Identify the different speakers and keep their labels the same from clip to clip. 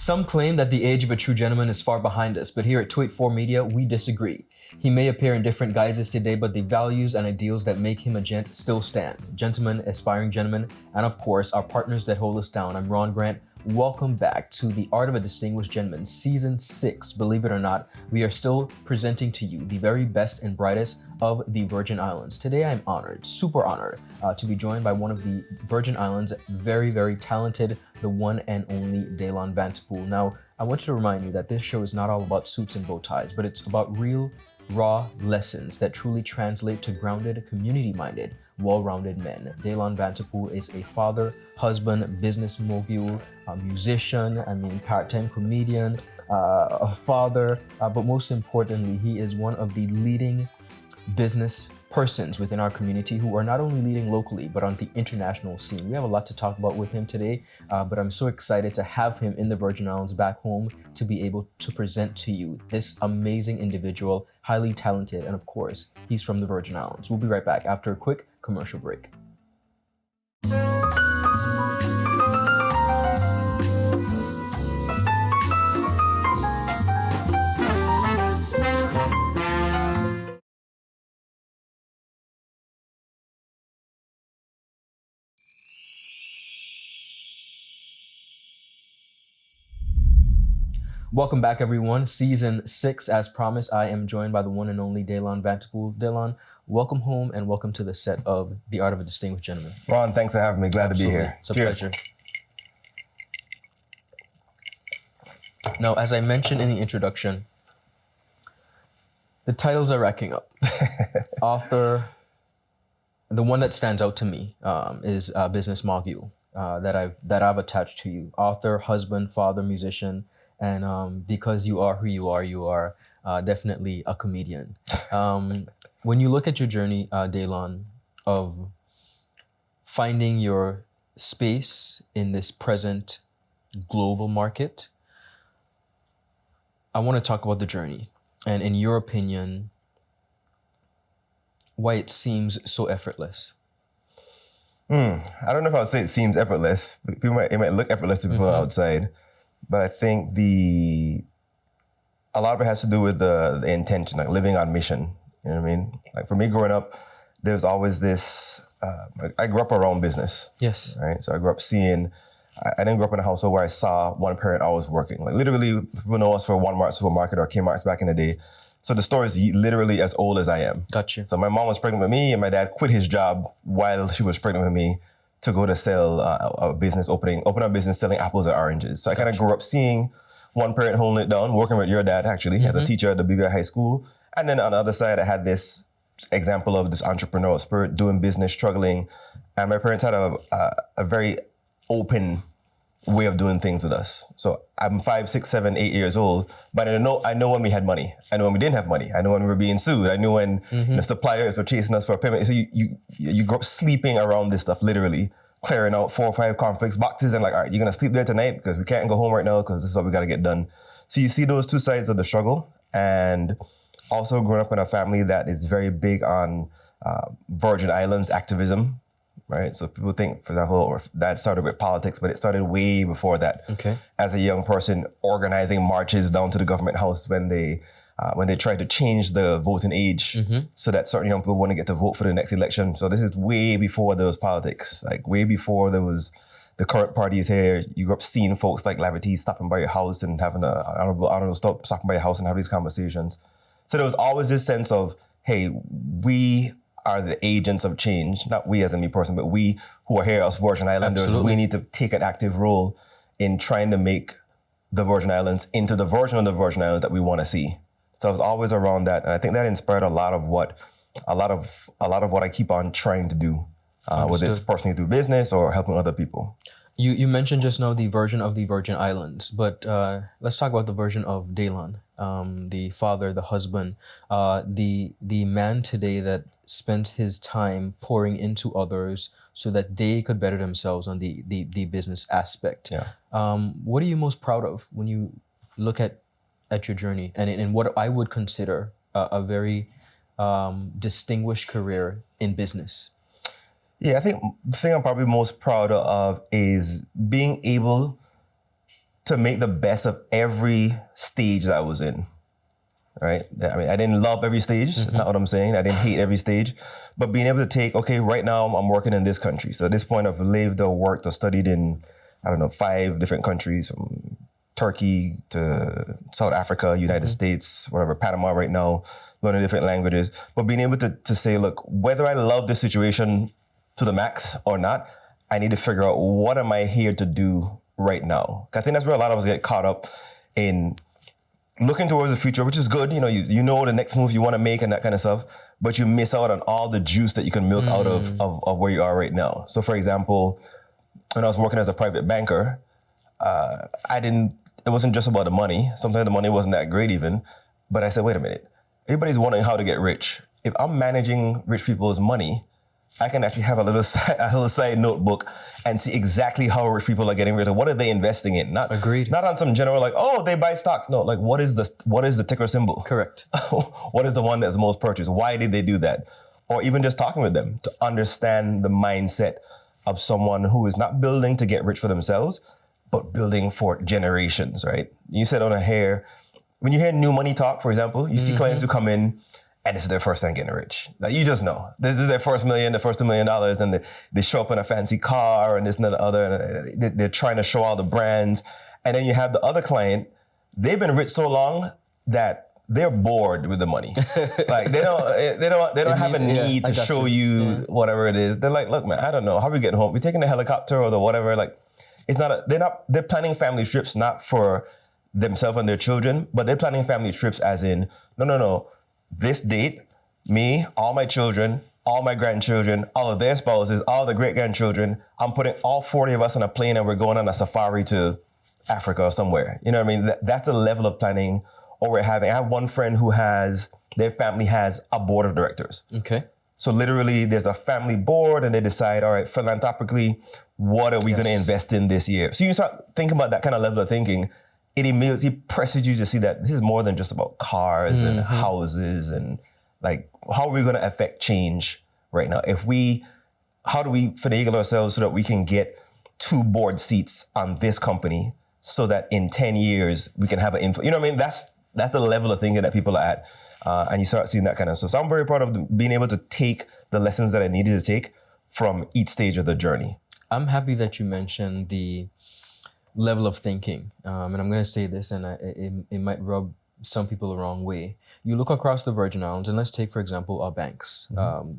Speaker 1: Some claim that the age of a true gentleman is far behind us, but here at 284 Media, we disagree. He may appear in different guises today, but the values and ideals that make him a gent still stand. Gentlemen, aspiring gentlemen, and of course, our partners that hold us down. I'm Ron Grant. Welcome back to The Art of a Distinguished Gentleman, Season 6. Believe it or not, we are still presenting to you the very best and brightest of the Virgin Islands. Today, I'm honored, super honored, to be joined by one of the Virgin Islands' very, very talented, the one and only Dalan Vanterpool. Now, I want you to remind you that this show is not all about suits and bow ties, but it's about real, raw lessons that truly translate to grounded, community-minded, well-rounded men. Dalan Vanterpool is a father, husband, business mogul, a musician, part-time comedian, a father, but most importantly, he is one of the leading business persons within our community who are not only leading locally, but on the international scene. We have a lot to talk about with him today, but I'm so excited to have him in the Virgin Islands back home to be able to present to you this amazing individual, highly talented, and of course, he's from the Virgin Islands. We'll be right back after a quick commercial break. Welcome back, everyone. Season 6, as promised, I am joined by the one and only Dalan Vanterpool. Dalan, welcome home and welcome to the set of The Art of a Distinguished Gentleman.
Speaker 2: Ron, thanks for having me. Glad to be here.
Speaker 1: It's a pleasure. Now, as I mentioned in the introduction, the titles are racking up. Author, the one that stands out to me is Business Mogul that I've attached to you. Author, husband, father, musician. And because you are who you are definitely a comedian. When you look at your journey, Dalan, of finding your space in this present global market, I want to talk about the journey. And in your opinion, why it seems so effortless.
Speaker 2: I don't know if I would say it seems effortless. It might look effortless to people outside. But I think a lot of it has to do with the intention, like living on mission. You know what I mean? Like for me growing up, there's always this, I grew up around business.
Speaker 1: Yes.
Speaker 2: Right? So I grew up seeing, I didn't grow up in a household where I saw one parent always working. Like literally, people know us for Walmart supermarket or Kmart's back in the day. So the story is literally as old as I am.
Speaker 1: Gotcha.
Speaker 2: So my mom was pregnant with me and my dad quit his job while she was pregnant with me to go to sell a business, open a business selling apples and oranges. So I kind of grew up seeing one parent holding it down, working with your dad actually as a teacher at the BVI High School. And then on the other side, I had this example of this entrepreneurial spirit, doing business, struggling. And my parents had a very open way of doing things with us. So I'm 5, 6, 7, 8 years old, but I know when we had money. I know when we didn't have money. I know when we were being sued. I knew when the suppliers were chasing us for a payment. So you grew up sleeping around this stuff, literally clearing out 4 or 5 conflicts boxes and like, all right, you're gonna sleep there tonight because we can't go home right now because this is what we gotta get done. So you see those two sides of the struggle, and also growing up in a family that is very big on Virgin Islands activism. Right, so people think, for example, that started with politics, but it started way before that.
Speaker 1: Okay.
Speaker 2: As a young person, organizing marches down to the government house when they tried to change the voting age so that certain young people want to get to vote for the next election. So this is way before there was politics, like way before there was the current parties here. You grew up seeing folks like Lavity stopping by your house and having an honorable stop, stopping by your house and have these conversations. So there was always this sense of, hey, we are the agents of change, not we as a me person, but we who are here as Virgin Islanders.
Speaker 1: Absolutely.
Speaker 2: We need to take an active role in trying to make the Virgin Islands into the version of the Virgin Islands that we want to see. So I was always around that, and I think that inspired a lot of what I keep on trying to do, whether it's personally through business or helping other people.
Speaker 1: You mentioned just now the version of the Virgin Islands, but let's talk about the version of Dalan, the father, the husband, the man today that spends his time pouring into others so that they could better themselves on the business aspect.
Speaker 2: Yeah.
Speaker 1: What are you most proud of when you look at your journey and in what I would consider a very distinguished career in business?
Speaker 2: Yeah, I think the thing I'm probably most proud of is being able to make the best of every stage that I was in. Right? I mean, I didn't love every stage. That's not what I'm saying. I didn't hate every stage. But being able to take, okay, right now I'm working in this country. So at this point I've lived or worked or studied in, 5 different countries, from Turkey to South Africa, United States, whatever, Panama right now, learning different languages. But being able to say, look, whether I love this situation to the max or not, I need to figure out, what am I here to do right now? 'Cause I think that's where a lot of us get caught up in looking towards the future, which is good. You know the next move you want to make and that kind of stuff, but you miss out on all the juice that you can milk out of where you are right now. So for example, when I was working as a private banker, it wasn't just about the money. Sometimes the money wasn't that great even, but I said, wait a minute, everybody's wondering how to get rich. If I'm managing rich people's money, I can actually have a little side notebook and see exactly how rich people are getting rich. What are they investing in?
Speaker 1: Agreed.
Speaker 2: Not on some general like, oh, they buy stocks. No, like what is the ticker symbol?
Speaker 1: Correct.
Speaker 2: What is the one that's most purchased? Why did they do that? Or even just talking with them to understand the mindset of someone who is not building to get rich for themselves, but building for generations, right? You said when you hear new money talk, for example, you see clients who come in and this is their first time getting rich. Like, you just know. This is their first $1 million, their first $2 million, and they show up in a fancy car and this and the other, and they're trying to show all the brands. And then you have the other client, they've been rich so long that they're bored with the money. Like they don't have a need to show you whatever it is. They're like, look, man, I don't know. How are we getting home? We're taking the helicopter or the whatever. Like, they're planning family trips, not for themselves and their children, but they're planning family trips as in, no. This date, me, all my children, all my grandchildren, all of their spouses, all the great-grandchildren, I'm putting all 40 of us on a plane and we're going on a safari to Africa or somewhere. You know what I mean? That's the level of planning or we're having. I have one friend who their family has a board of directors.
Speaker 1: Okay.
Speaker 2: So literally there's a family board and they decide, all right, philanthropically, what are we going to invest in this year? So you start thinking about that kind of level of thinking. It immediately presses you to see that this is more than just about cars and houses and like, how are we going to affect change right now? How do we finagle ourselves so that we can get 2 board seats on this company so that in 10 years we can have an influence? You know what I mean? That's the level of thinking that people are at. And you start seeing that kind of stuff. So I'm very proud of being able to take the lessons that I needed to take from each stage of the journey.
Speaker 1: I'm happy that you mentioned the level of thinking. And I'm going to say this, and it might rub some people the wrong way. You look across the Virgin Islands, and let's take, for example, our banks.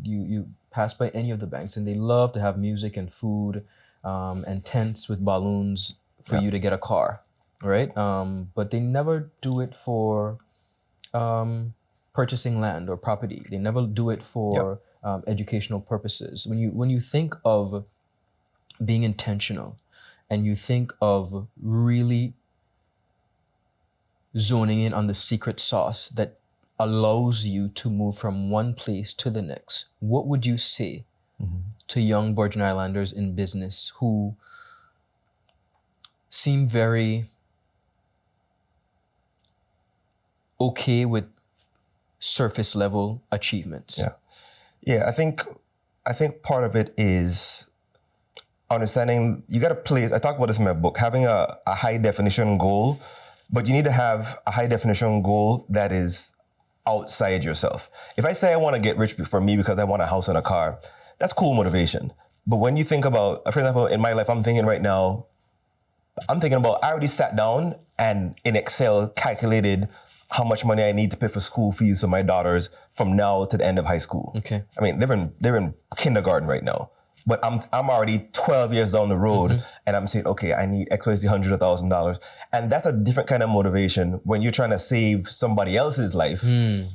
Speaker 1: You pass by any of the banks, and they love to have music and food and tents with balloons for you to get a car, right? But they never do it for purchasing land or property. They never do it for educational purposes. When you think of being intentional, and you think of really zoning in on the secret sauce that allows you to move from one place to the next, what would you say to young Virgin Islanders in business who seem very okay with surface level achievements?
Speaker 2: Yeah. I think part of it is understanding you got to play. I talk about this in my book, having a high definition goal, but you need to have a high definition goal that is outside yourself. If I say I want to get rich for me because I want a house and a car, that's cool motivation. But when you think about, for example, in my life, I'm thinking about, I already sat down and in Excel calculated how much money I need to pay for school fees for my daughters from now to the end of high school.
Speaker 1: Okay.
Speaker 2: I mean, they're in kindergarten right now. But I'm already 12 years down the road and I'm saying, okay, I need XYZ $100,000. And that's a different kind of motivation when you're trying to save somebody else's life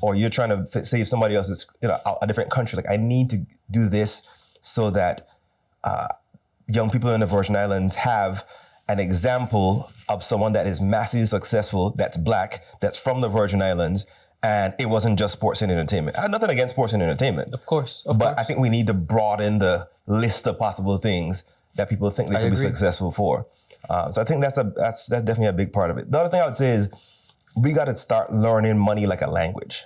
Speaker 2: or you're trying to save somebody else's, a different country. Like, I need to do this so that young people in the Virgin Islands have an example of someone that is massively successful, that's Black, that's from the Virgin Islands. And it wasn't just sports and entertainment. I have nothing against sports and entertainment.
Speaker 1: Of course.
Speaker 2: But I think we need to broaden the list of possible things that people think they can be successful for. So I think that's definitely a big part of it. The other thing I would say is we got to start learning money like a language,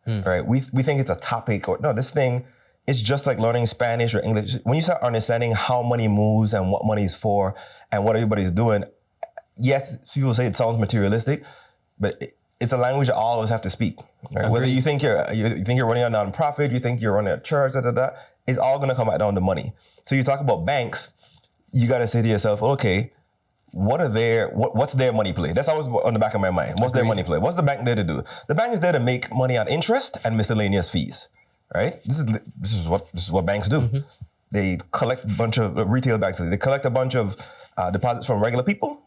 Speaker 2: right? We think it's a topic this thing, it's just like learning Spanish or English. When you start understanding how money moves and what money is for and what everybody's doing, yes, people say it sounds materialistic, but it's a language that all of us have to speak. Right? Whether you think you're running a nonprofit, you think you're running a church, it's all going to come back down to money. So you talk about banks, you got to say to yourself, okay, what's their money play? That's always on the back of my mind. What's their money play? What's the bank there to do? The bank is there to make money on interest and miscellaneous fees, right? This is what banks do. Mm-hmm. They collect a bunch of retail banks. They collect a bunch of deposits from regular people,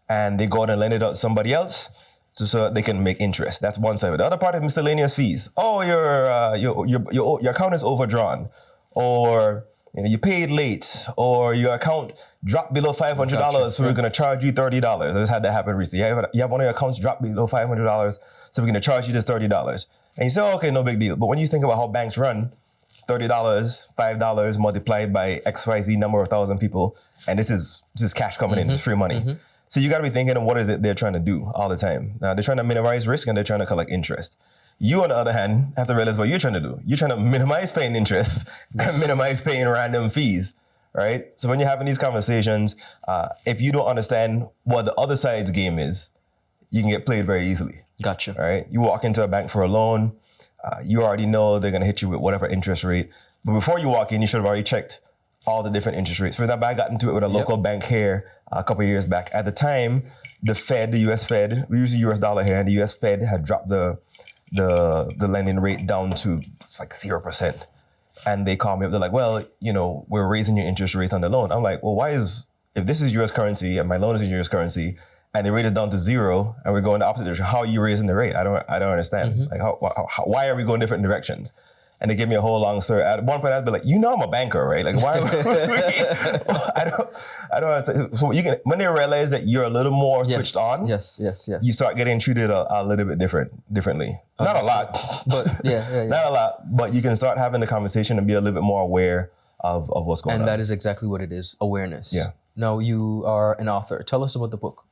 Speaker 2: and they go out and lend it out to somebody else so that they can make interest. That's one side of it. The other part is miscellaneous fees. Oh, your account is overdrawn, or you paid late, or your account dropped below $500, so we're going to charge you $30. I just had that happen recently. You have one of your accounts dropped below $500, so we're going to charge you this $30. And you say, oh, okay, no big deal. But when you think about how banks run, $30, $5 multiplied by XYZ number of thousand people, and this is cash coming in, just free money. Mm-hmm. So you got to be thinking of what is it they're trying to do all the time. Now, they're trying to minimize risk, and they're trying to collect interest. You, on the other hand, have to realize what you're trying to do. You're trying to minimize paying interest and minimize paying random fees, right? So when you're having these conversations, if you don't understand what the other side's game is, you can get played very easily.
Speaker 1: Gotcha.
Speaker 2: Right? You walk into a bank for a loan, you already know they're going to hit you with whatever interest rate. But before you walk in, you should have already checked all the different interest rates. For example, I got into it with a local bank here a couple of years back. At the time, the US Fed, we use the US dollar here, and the US Fed had dropped the lending rate down to it's like 0%. And they called me up, they're like, well, we're raising your interest rate on the loan. I'm like, well, if this is US currency and my loan is in US currency and the rate is down to 0 and we're going the opposite direction, how are you raising the rate? I don't understand. Mm-hmm. Like why are we going different directions? And they give me a whole long story. At one point, I'd be like, I'm a banker, right? Like, why? I don't. So when they realize that you're a little more switched on,
Speaker 1: yes,
Speaker 2: you start getting treated a little bit differently. Not a lot,
Speaker 1: but yeah.
Speaker 2: Not a lot, but you can start having the conversation and be a little bit more aware of what's going on.
Speaker 1: And that is exactly what it is: awareness.
Speaker 2: Yeah.
Speaker 1: Now you are an author. Tell us about the book.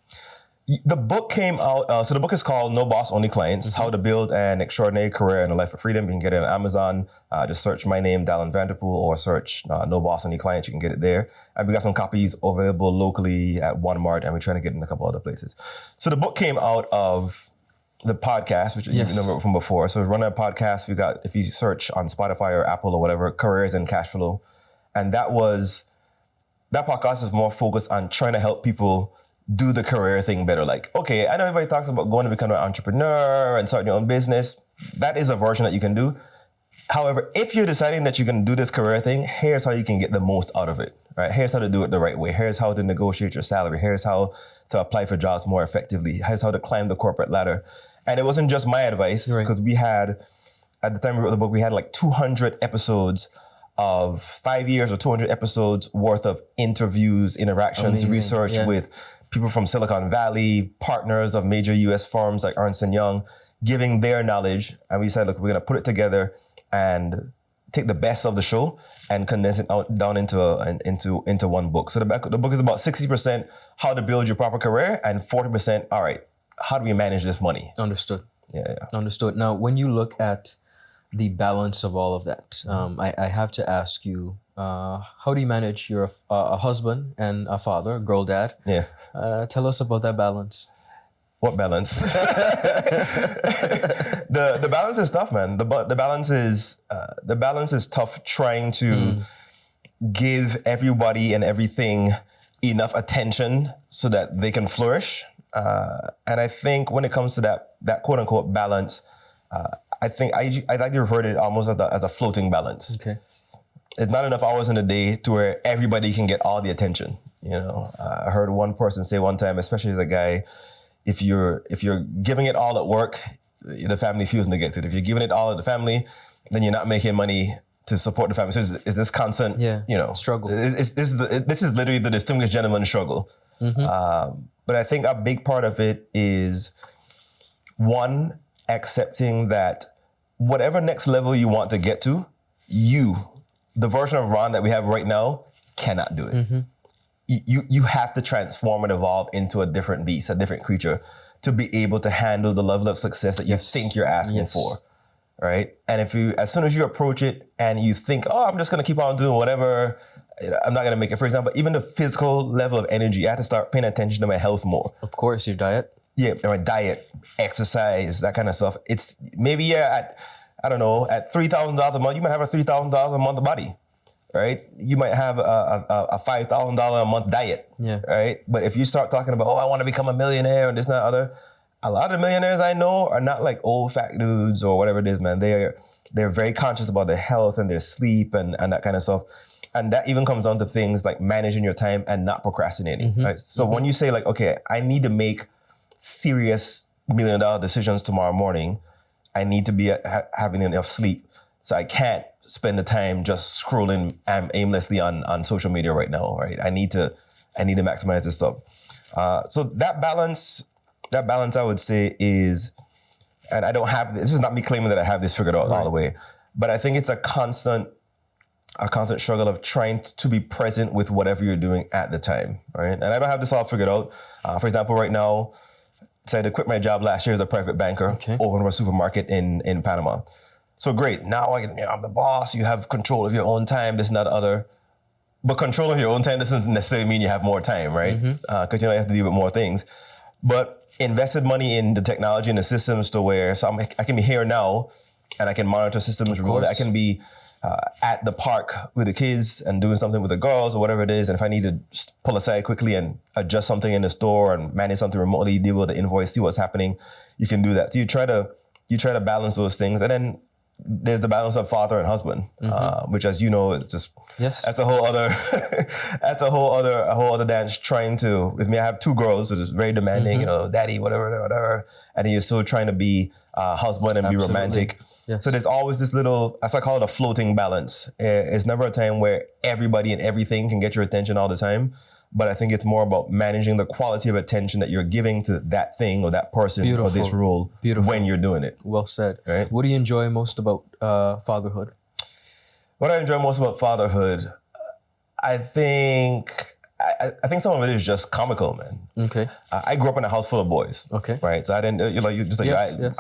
Speaker 2: The book came out, so the book is called No Boss, Only Clients, How to Build an Extraordinary Career and a Life of Freedom. You can get it on Amazon. Just search my name, Dalan Vanterpool, or search No Boss, Only Clients. You can get it there. And we got some copies available locally at Walmart, and we're trying to get it in a couple other places. So the book came out of the podcast, which you remember from before. So we're running a podcast. We got, if you search on Spotify or Apple or whatever, Careers and Cash Flow. And that podcast is more focused on trying to help people do the career thing better. Like, okay, I know everybody talks about going to become an entrepreneur and starting your own business. That is a version that you can do. However, if you're deciding that you're going to do this career thing, here's how you can get the most out of it, right? Here's how to do it the right way. Here's how to negotiate your salary. Here's how to apply for jobs more effectively. Here's how to climb the corporate ladder. And it wasn't just my advice, because we had, at the time we wrote the book, we had like 200 episodes of 5 years or 200 episodes worth of interviews, interactions, research with people from Silicon Valley, partners of major US firms like Ernst & Young, giving their knowledge. And we said, look, we're going to put it together and take the best of the show and condense it down into one book. So the book is about 60% how to build your proper career, and 40%, all right, how do we manage this money?
Speaker 1: Understood.
Speaker 2: Yeah.
Speaker 1: Understood. Now, when you look at the balance of all of that, I have to ask you, how do you manage? You're a husband and a father, a girl dad.
Speaker 2: Yeah.
Speaker 1: Tell us about that balance.
Speaker 2: What balance? The balance is tough, man. The balance is tough trying to give everybody and everything enough attention so that they can flourish. And I think when it comes to that quote unquote balance, I think I like to refer to it almost as a floating balance.
Speaker 1: Okay.
Speaker 2: It's not enough hours in the day to where everybody can get all the attention. I heard one person say one time, especially as a guy, if you're giving it all at work, the family feels neglected. If you're giving it all at the family, then you're not making money to support the family. So it's this constant,
Speaker 1: struggle.
Speaker 2: This is literally the distinguished gentleman struggle. Mm-hmm. But I think a big part of it is, one, accepting that whatever next level you want to get to, the version of Ron that we have right now, cannot do it. Mm-hmm. You have to transform and evolve into a different beast, a different creature, to be able to handle the level of success that you think you're asking for, right? And as soon as you approach it and you think, oh, I'm just going to keep on doing whatever, I'm not gonna make it. For example, even the physical level of energy, I had to start paying attention to my health more.
Speaker 1: Of course, your diet.
Speaker 2: Yeah, my diet, exercise, that kind of stuff. It's maybe at at $3,000 a month, you might have a $3,000 a month body, right? You might have a $5,000 a month diet,
Speaker 1: Yeah.
Speaker 2: right? But if you start talking about, I want to become a millionaire and this and that other, a lot of millionaires I know are not like old fat dudes or whatever it is, man. They're very conscious about their health and their sleep and that kind of stuff. And that even comes down to things like managing your time and not procrastinating, right? So when you say like, okay, I need to make serious $1 million decisions tomorrow morning, I need to be having enough sleep. So I can't spend the time just scrolling aimlessly on social media right now, right? I need to maximize this stuff. So that balance I would say is, and I don't have this is not me claiming that I have this figured out all the way, but I think it's a constant struggle of trying to be present with whatever you're doing at the time, right? And I don't have this all figured out. For example, right now, so I had to quit my job last year as a private banker over in a supermarket in Panama. So great, now I'm the boss, you have control of your own time, this and that other. But control of your own time doesn't necessarily mean you have more time, right? Because you have to deal with more things. But invested money in the technology and the systems to where, I can be here now and I can monitor systems remotely. I can be at the park with the kids and doing something with the girls or whatever it is. And if I need to pull aside quickly and adjust something in the store and manage something remotely, deal with the invoice, see what's happening, you can do that. So you try to balance those things. And then there's the balance of father and husband, which, as you know, it's just that's a whole other dance. With me, I have 2 girls, so it's very demanding, daddy, whatever, and you're still trying to be husband and be romantic.
Speaker 1: Yes.
Speaker 2: So there's always this little, as I call it, a floating balance. It's never a time where everybody and everything can get your attention all the time. But I think it's more about managing the quality of attention that you're giving to that thing or that person or this role when you're doing it.
Speaker 1: Well said.
Speaker 2: Right?
Speaker 1: What do you enjoy most about fatherhood?
Speaker 2: What I enjoy most about fatherhood, I think some of it is just comical, man.
Speaker 1: Okay.
Speaker 2: I grew up in a house full of boys.
Speaker 1: Okay.
Speaker 2: Right. So I didn't, I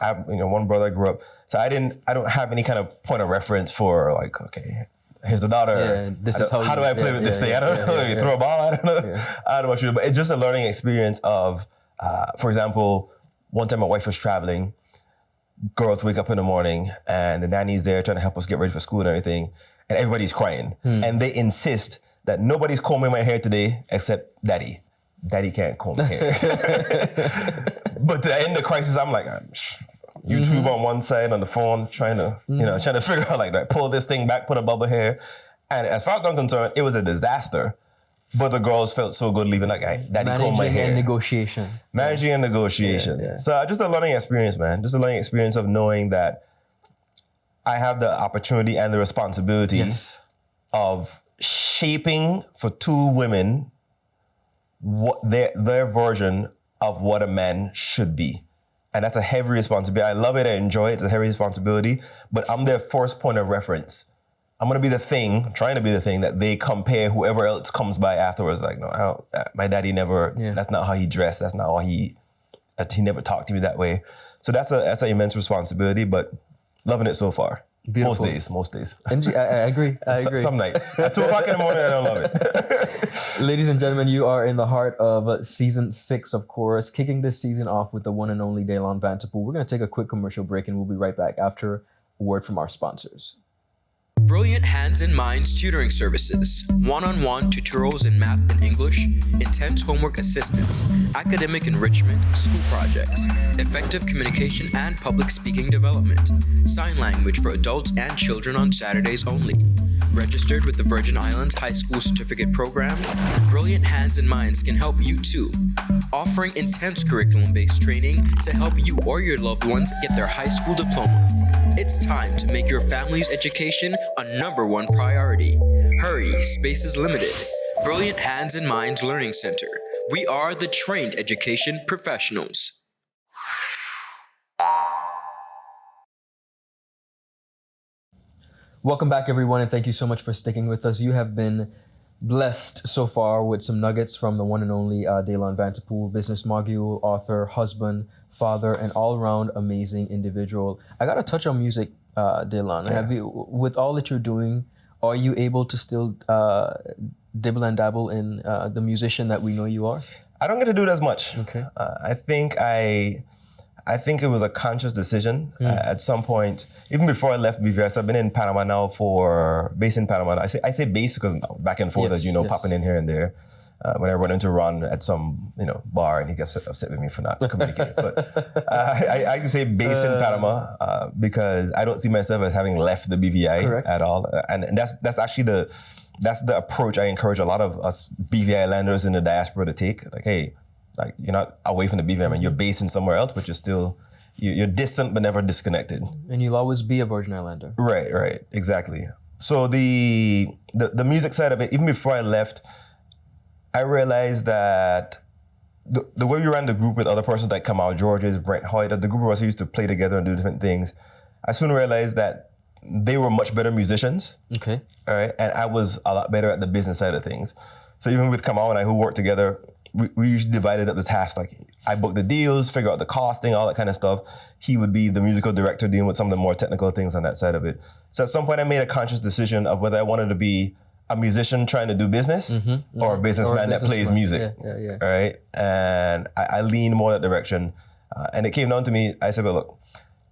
Speaker 2: have, one brother I grew up. So I don't have any kind of point of reference for like, okay, here's the daughter.
Speaker 1: Yeah, this is
Speaker 2: how do I play with this thing? I don't know. You throw a ball. I don't know. I don't know what you do. But it's just a learning experience of, for example, one time my wife was traveling. Girls wake up in the morning and the nanny's there trying to help us get ready for school and everything. And everybody's crying. And they insist that nobody's combing my hair today except daddy. Daddy can't comb my hair. But to end the crisis, I'm like, YouTube on one side on the phone, trying to figure out like that, pull this thing back, put a bubble here. And as far as I'm concerned, it was a disaster. But the girls felt so good leaving like, daddy comb my hair. Managing and negotiation.
Speaker 1: Yeah.
Speaker 2: So just a learning experience, man. Just a learning experience of knowing that I have the opportunity and the responsibility of shaping for 2 women what their version of what a man should be. And that's a heavy responsibility. I love it. I enjoy it. It's a heavy responsibility. But I'm their first point of reference. I'm going to be trying to be the thing that they compare whoever else comes by afterwards. Like, no, my daddy never, that's not how he dressed. That's not how he never talked to me that way. So that's an immense responsibility, but loving it so far. Beautiful. Most days.
Speaker 1: I agree. I agree.
Speaker 2: Some nights. At 2 o'clock in the morning, I don't love it.
Speaker 1: Ladies and gentlemen, you are in the heart of season 6, of course, kicking this season off with the one and only Dalan Vanterpool. We're going to take a quick commercial break and we'll be right back after a word from our sponsors.
Speaker 3: Brilliant Hands and Minds tutoring services, one-on-one tutorials in math and English, intense homework assistance, academic enrichment, school projects, effective communication and public speaking development, sign language for adults and children on Saturdays only. Registered with the Virgin Islands High School Certificate Program, Brilliant Hands and Minds can help you too, offering intense curriculum-based training to help you or your loved ones get their high school diploma. It's time to make your family's education a #1 priority. Hurry, space is limited. Brilliant Hands and Minds Learning Center. We are the trained education professionals.
Speaker 1: Welcome back, everyone, and thank you so much for sticking with us. You have been blessed so far with some nuggets from the one and only Dalan Vanterpool, business mogul, author, husband, father, and all-around amazing individual. I got to touch on music, Dalan.
Speaker 2: Yeah.
Speaker 1: With all that you're doing Are you able to still dibble and dabble in the musician that we know you are?
Speaker 2: I don't get to do it as much.
Speaker 1: Okay.
Speaker 2: I think it was a conscious decision at some point. Even before I left BVS, I've been in Panama now based in Panama. I say base because I'm back and forth,
Speaker 1: Yes,
Speaker 2: as you know,
Speaker 1: yes.
Speaker 2: popping in here and there. When I run into Ron at some bar and he gets upset with me for not communicating. But I can say based in Panama because I don't see myself as having left the BVI
Speaker 1: Correct.
Speaker 2: at all. And that's actually the approach I encourage a lot of us BVI landers in the diaspora to take. Like, hey, like you're not away from the BVI, man. You're based in somewhere else, but you're distant but never disconnected.
Speaker 1: And you'll always be a Virgin Islander.
Speaker 2: Right, exactly. So the music side of it, even before I left, I realized that the way we ran the group with other persons like Kamal Georges, Brent Hoyt, the group of us who used to play together and do different things, I soon realized that they were much better musicians.
Speaker 1: Okay.
Speaker 2: All right. And I was a lot better at the business side of things. So even with Kamal and I who worked together, we usually divided up the tasks. Like I booked the deals, figure out the costing, all that kind of stuff. He would be the musical director dealing with some of the more technical things on that side of it. So at some point I made a conscious decision of whether I wanted to be a musician trying to do business or a businessman that plays music.
Speaker 1: Yeah.
Speaker 2: All right. And I leaned more that direction. And it came down to me, I said, well, look,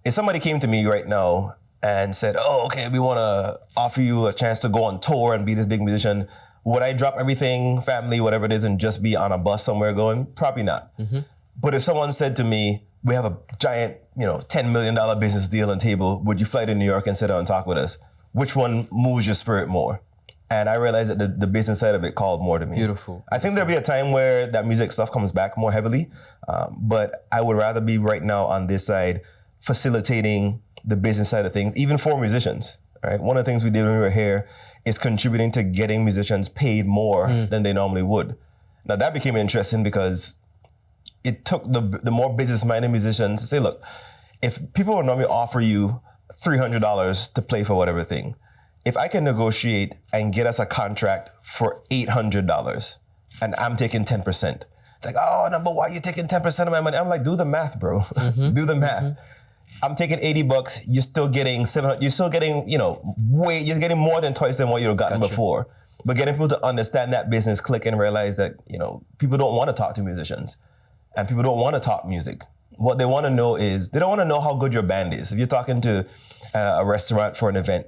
Speaker 2: if somebody came to me right now and said, oh, okay, we want to offer you a chance to go on tour and be this big musician, would I drop everything, family, whatever it is, and just be on a bus somewhere going? Probably not. But if someone said to me, we have a giant, $10 million business deal on the table, would you fly to New York and sit down and talk with us? Which one moves your spirit more? And I realized that the business side of it called more to me.
Speaker 1: Beautiful.
Speaker 2: I think there'll be a time where that music stuff comes back more heavily, but I would rather be right now on this side facilitating the business side of things, even for musicians. Right? One of the things we did when we were here is contributing to getting musicians paid more than they normally would. Now that became interesting because it took the more business-minded musicians to say, look, if people would normally offer you $300 to play for whatever thing, if I can negotiate and get us a contract for $800 and I'm taking 10%, it's like, oh, no, but why are you taking 10% of my money? I'm like, do the math, bro. Do the math. I'm taking $80. You're still getting $700. You're still getting, you're getting more than twice than what you've gotten before. But getting people to understand that business click and realize that, people don't want to talk to musicians and people don't want to talk music. What they want to know is, they don't want to know how good your band is. If you're talking to a restaurant for an event,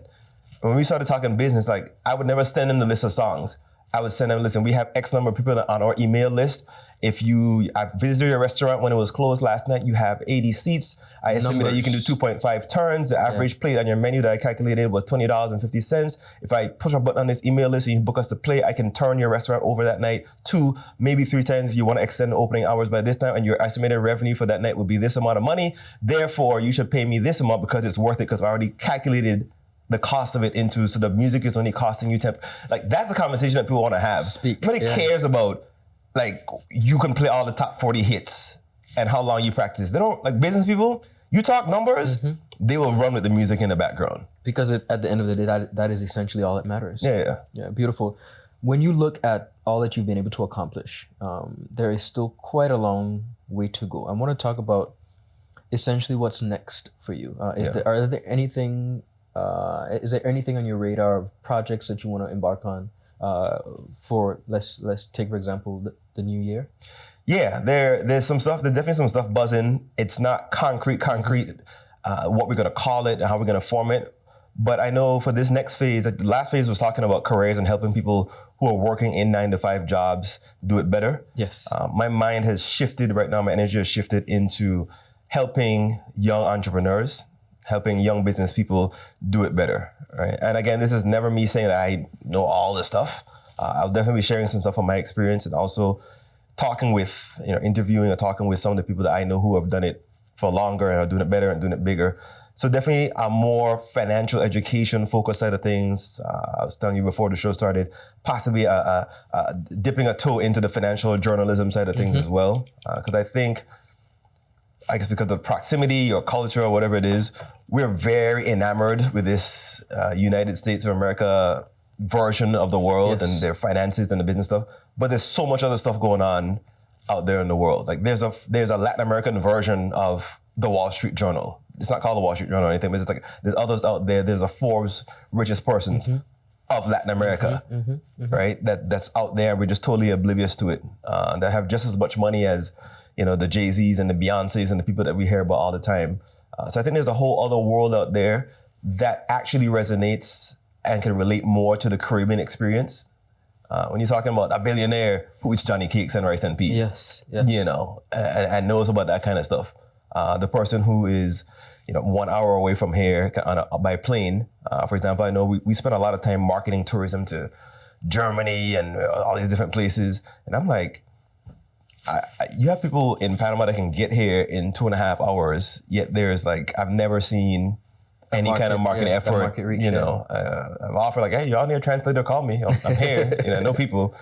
Speaker 2: when we started talking business, like I would never send them the list of songs. I would send them, listen, we have X number of people on our email list. I visited your restaurant when it was closed last night. You have 80 seats. I estimate that you can do 2.5 turns. The average plate on your menu that I calculated was $20.50. If I push a button on this email list and you book us to play, I can turn your restaurant over that night 2, maybe 3 times if you want to extend the opening hours by this time, and your estimated revenue for that night would be this amount of money. Therefore, you should pay me this amount because it's worth it, because I already calculated the cost of it into, so the music is only costing you 10. Like that's the conversation that people want to have. Nobody cares about like you can play all the top 40 hits and how long you practice. They don't, like business people, you talk numbers, they will run with the music in the background.
Speaker 1: Because at the end of the day, that is essentially all that matters.
Speaker 2: Yeah,
Speaker 1: beautiful. When you look at all that you've been able to accomplish, there is still quite a long way to go. I want to talk about essentially what's next for you. Is there anything on your radar of projects that you want to embark on for let's take for example the new year? Yeah, there's some stuff. There's definitely some stuff buzzing. It's not concrete. What we're gonna call it and how we're gonna form it. But I know for this next phase, like the last phase was talking about careers and helping people who are working in 9-to-5 jobs do it better. Yes. My mind has shifted right now. My energy has shifted into helping young entrepreneurs, helping young business people do it better, right? And again, this is never me saying that I know all this stuff. I'll definitely be sharing some stuff from my experience and also talking with, interviewing or talking with some of the people that I know who have done it for longer and are doing it better and doing it bigger. So definitely a more financial education focused side of things. I was telling you before the show started, possibly dipping a toe into the financial journalism side of things as well. Because I guess because of proximity or culture or whatever it is, we're very enamored with this United States of America version of the world and their finances and the business stuff. But there's so much other stuff going on out there in the world. Like there's a Latin American version of the Wall Street Journal. It's not called the Wall Street Journal or anything, but it's like there's others out there. There's a Forbes richest persons.
Speaker 2: of Latin America, right? That's out there. We're just totally oblivious to it. That have just as much money as, the Jay-Z's and the Beyoncé's and the people that we hear about all the time. So I think there's a whole other world out there that actually resonates and can relate more to the Caribbean experience. When you're talking about a billionaire who eats Johnny cakes and rice and peas, and knows about that kind of stuff. The person who is, 1 hour away from here by plane. For example, I know we spend a lot of time marketing tourism to Germany and all these different places. And I'm like, you have people in Panama that can get here in 2.5 hours, yet there's I've never seen any kind of marketing effort.
Speaker 1: Market reach,
Speaker 2: I've offered hey, y'all need a translator, call me. I'm here, I know people.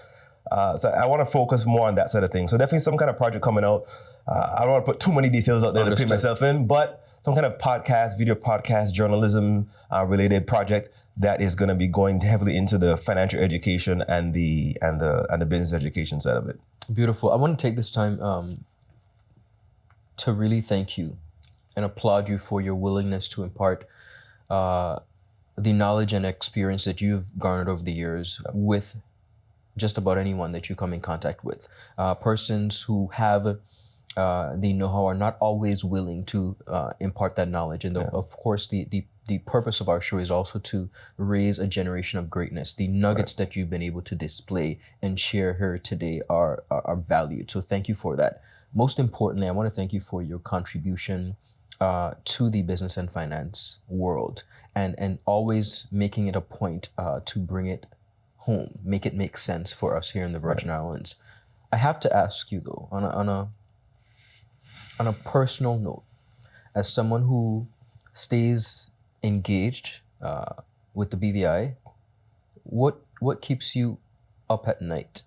Speaker 2: So I want to focus more on that side of things. So definitely some kind of project coming out. I don't want to put too many details out there to put myself in, but some kind of video podcast, journalism related project that is going to be going heavily into the financial education and the business education side of it.
Speaker 1: Beautiful. I want to take this time to really thank you and applaud you for your willingness to impart the knowledge and experience that you've garnered over the years with just about anyone that you come in contact with. Persons who have the know-how are not always willing to impart that knowledge. And of course, the purpose of our show is also to raise a generation of greatness. The nuggets that you've been able to display and share here today are valued. So thank you for that. Most importantly, I want to thank you for your contribution to the business and finance world and always making it a point to bring it home, make it make sense for us here in the Virgin Islands. I have to ask you though, on a personal note, as someone who stays engaged with the BVI, what keeps you up at night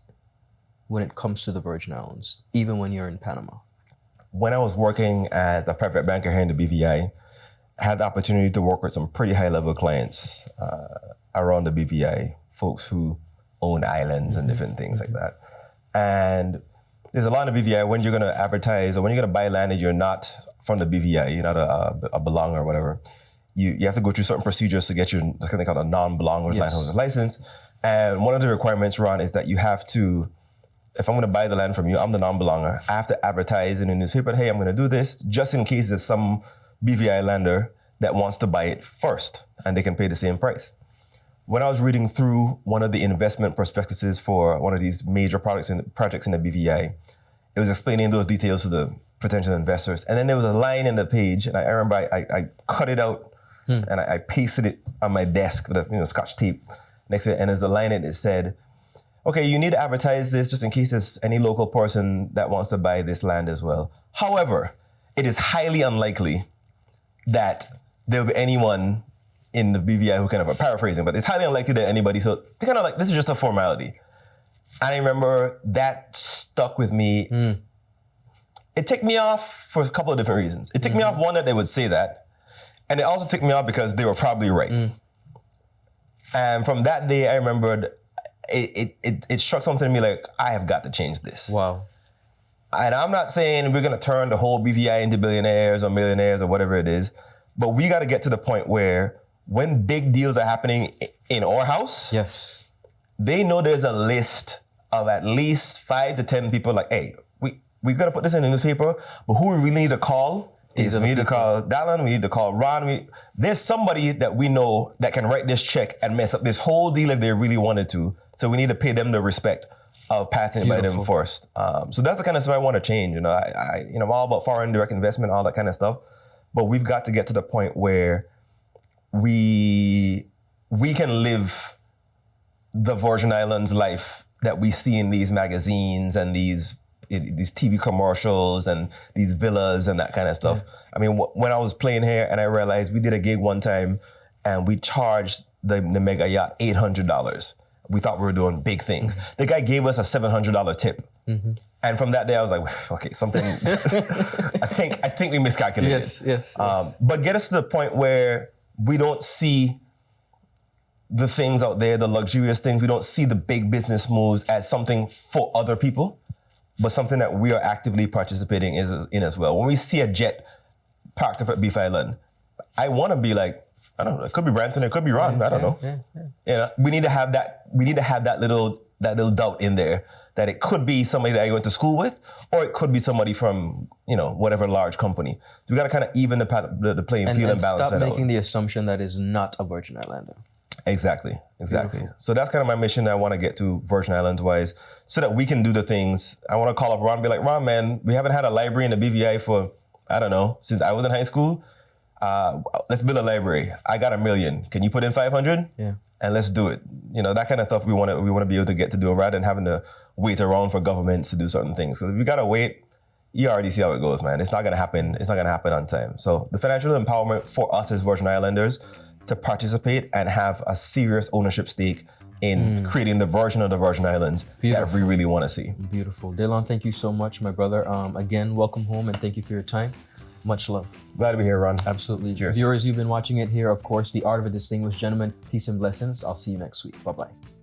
Speaker 1: when it comes to the Virgin Islands, even when you're in Panama?
Speaker 2: When I was working as a private banker here in the BVI, I had the opportunity to work with some pretty high-level clients around the BVI, folks who own islands and different things like that. And there's a lot in the BVI when you're going to advertise or when you're going to buy land and you're not from the BVI, you're not a belonger or whatever, you have to go through certain procedures to get your, something called a non-belonger landholder's license. And one of the requirements, Ron, is that you have to, if I'm going to buy the land from you, I'm the non-belonger, I have to advertise in the newspaper, hey, I'm going to do this just in case there's some BVI lender that wants to buy it first and they can pay the same price. When I was reading through one of the investment prospectuses for one of these major projects in the BVI, it was explaining those details to the potential investors. And then there was a line in the page, and I remember I cut it out and I pasted it on my desk with Scotch tape next to it. And there's a line and it said, okay, you need to advertise this just in case there's any local person that wants to buy this land as well. However, it is highly unlikely that there'll be anyone in the BVI who kind of, paraphrasing, but it's highly unlikely that anybody, so they're kind of like, this is just a formality. And I remember that stuck with me. It ticked me off for a couple of different reasons. It ticked me off, one, that they would say that. And it also ticked me off because they were probably right. And from that day, I remembered it struck something in me like, I have got to change this.
Speaker 1: Wow.
Speaker 2: And I'm not saying we're going to turn the whole BVI into billionaires or millionaires or whatever it is, but we got to get to the point where when big deals are happening in our house, they know there's a list of at least 5 to 10 people like, hey, we got to put this in the newspaper, but who we really need to call is we need to call Dalan, we need to call Ron. There's somebody that we know that can write this check and mess up this whole deal if they really wanted to. So we need to pay them the respect of passing it by them first. So that's the kind of stuff I want to change. I'm all about foreign direct investment, all that kind of stuff. But we've got to get to the point where we can live the Virgin Islands life that we see in these magazines and these TV commercials and these villas and that kind of stuff. I mean, when I was playing here and I realized we did a gig one time and we charged the mega yacht $800. We thought we were doing big things. The guy gave us a $700 tip. And from that day, I was like, okay, something, I think we miscalculated.
Speaker 1: Yes.
Speaker 2: But get us to the point where we don't see the things out there, the luxurious things. We don't see the big business moves as something for other people, but something that we are actively participating in as well. When we see a jet parked up at Beef Island, I want to be like, I don't know. It could be Branson. It could be Ron. I don't know.
Speaker 1: Yeah.
Speaker 2: You know, we need to have that little doubt in there that it could be somebody that I went to school with, or it could be somebody from, you know, whatever large company. We got to kind of even the playing field and balance
Speaker 1: stop
Speaker 2: that
Speaker 1: making
Speaker 2: out.
Speaker 1: the assumption that is not a Virgin Islander.
Speaker 2: Exactly.
Speaker 1: Beautiful.
Speaker 2: So that's kind of my mission that I want to get to Virgin Islands wise, so that we can do the things. I want to call up Ron and be like, Ron, man, we haven't had a library in the BVI for, I don't know, since I was in high school. Let's build a library. I got $1 million. Can you put in 500?
Speaker 1: Yeah.
Speaker 2: And let's do it. You know, that kind of stuff we want to be able to get to do, rather than having to wait around for governments to do certain things. So if we gotta wait, you already see how it goes, man. It's not gonna happen. It's not gonna happen on time. So the financial empowerment for us as Virgin Islanders to participate and have a serious ownership stake in creating the version of the Virgin Islands that we really want to see.
Speaker 1: Beautiful. Dalan, thank you so much, my brother. Again, welcome home and thank you for your time. Much love.
Speaker 2: Glad to be here, Ron.
Speaker 1: Absolutely.
Speaker 2: Cheers.
Speaker 1: Viewers, you've been watching it here, of course, The Art of a Distinguished Gentleman. Peace and blessings. I'll see you next week. Bye-bye.